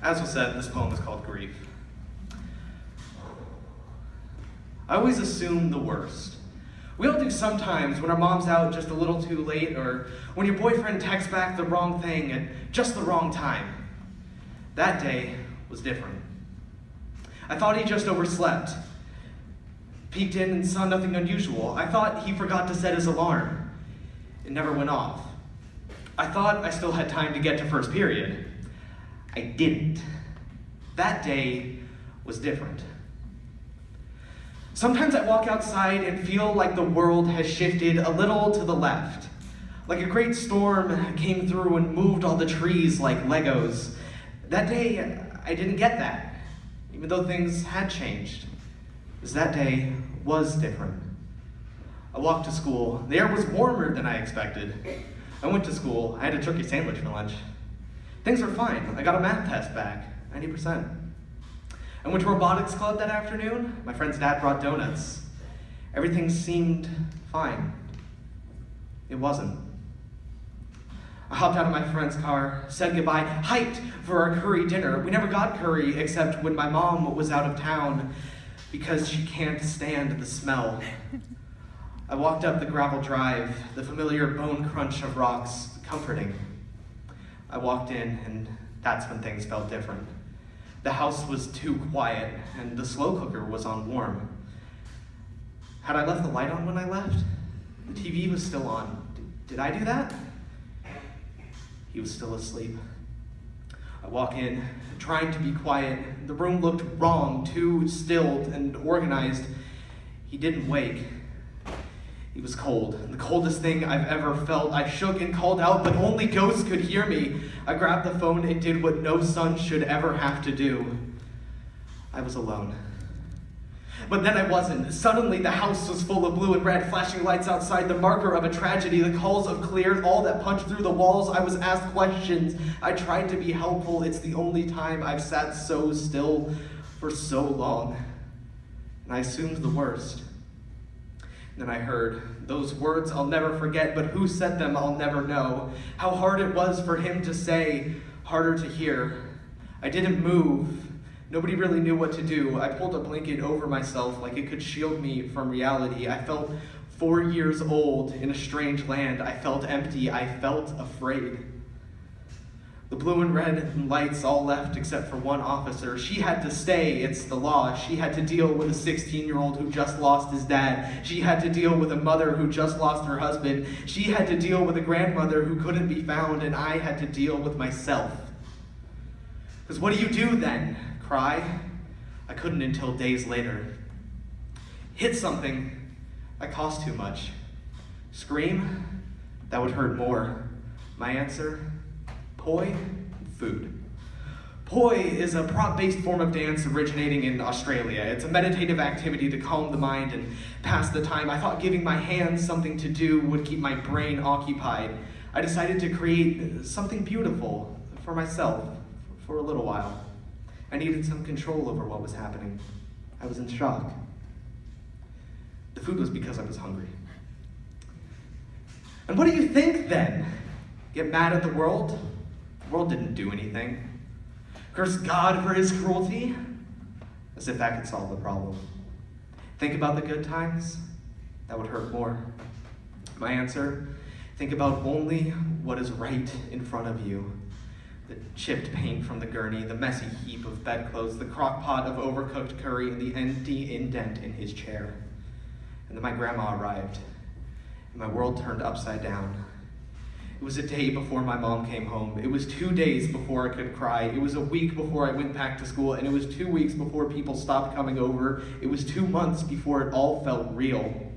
As was said, this poem is called Grief. I always assume the worst. We all do sometimes when our mom's out just a little too late, or when your boyfriend texts back the wrong thing at just the wrong time. That day was different. I thought he just overslept. Peeked in and saw nothing unusual. I thought he forgot to set his alarm. It never went off. I thought I still had time to get to first period. I didn't. That day was different. Sometimes I walk outside and feel like the world has shifted a little to the left. Like a great storm came through and moved all the trees like Legos. That day, I didn't get that, even though things had changed. Because that day was different. I walked to school. The air was warmer than I expected. I went to school. I had a turkey sandwich for lunch. Things were fine. I got a math test back, 90%. I went to robotics club that afternoon. My friend's dad brought donuts. Everything seemed fine. It wasn't. I hopped out of my friend's car, said goodbye, hyped for our curry dinner. We never got curry except when my mom was out of town because she can't stand the smell. I walked up the gravel drive, the familiar bone crunch of rocks, comforting. I walked in, and that's when things felt different. The house was too quiet, and the slow cooker was on warm. Had I left the light on when I left? The TV was still on. Did I do that? He was still asleep. I walk in, trying to be quiet. The room looked wrong, too stilled and organized. He didn't wake. He was cold, the coldest thing I've ever felt. I shook and called out, but only ghosts could hear me. I grabbed the phone and did what no son should ever have to do. I was alone. But then I wasn't. Suddenly the house was full of blue and red, flashing lights outside, the marker of a tragedy. The calls of cleared, all that punched through the walls. I was asked questions. I tried to be helpful. It's the only time I've sat so still for so long. And I assumed the worst. Then I heard those words I'll never forget, but who said them I'll never know. How hard it was for him to say, harder to hear. I didn't move. Nobody really knew what to do. I pulled a blanket over myself like it could shield me from reality. I felt 4 years old in a strange land. I felt empty. I felt afraid. The blue and red lights all left except for one officer. She had to stay, it's the law. She had to deal with a 16-year-old who just lost his dad. She had to deal with a mother who just lost her husband. She had to deal with a grandmother who couldn't be found, and I had to deal with myself. Because what do you do then? Cry? I couldn't until days later. Hit something? That cost too much. Scream? That would hurt more. My answer? Poi, food. Poi is a prop-based form of dance originating in Australia. It's a meditative activity to calm the mind and pass the time. I thought giving my hands something to do would keep my brain occupied. I decided to create something beautiful for myself for a little while. I needed some control over what was happening. I was in shock. The food was because I was hungry. And what do you think then? Get mad at the world? The world didn't do anything. Curse God for his cruelty? As if that could solve the problem. Think about the good times? That would hurt more. My answer? Think about only what is right in front of you. The chipped paint from the gurney, the messy heap of bedclothes, the crock pot of overcooked curry, and the empty indent in his chair. And then my grandma arrived, and my world turned upside down. It was a day before my mom came home. It was 2 days before I could cry. It was a week before I went back to school, and it was 2 weeks before people stopped coming over. It was 2 months before it all felt real.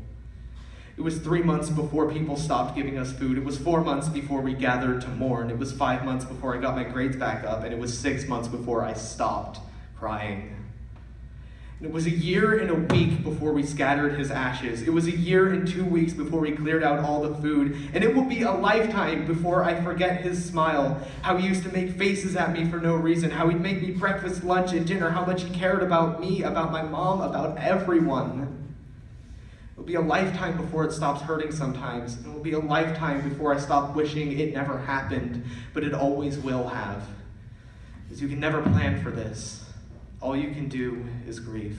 It was 3 months before people stopped giving us food. It was 4 months before we gathered to mourn. It was 5 months before I got my grades back up, and it was 6 months before I stopped crying. And it was a year and a week before we scattered his ashes. It was a year and 2 weeks before we cleared out all the food. And it will be a lifetime before I forget his smile, how he used to make faces at me for no reason, how he'd make me breakfast, lunch, and dinner, how much he cared about me, about my mom, about everyone. It will be a lifetime before it stops hurting sometimes. It will be a lifetime before I stop wishing it never happened, but it always will have. is you can never plan for this. All you can do is grieve.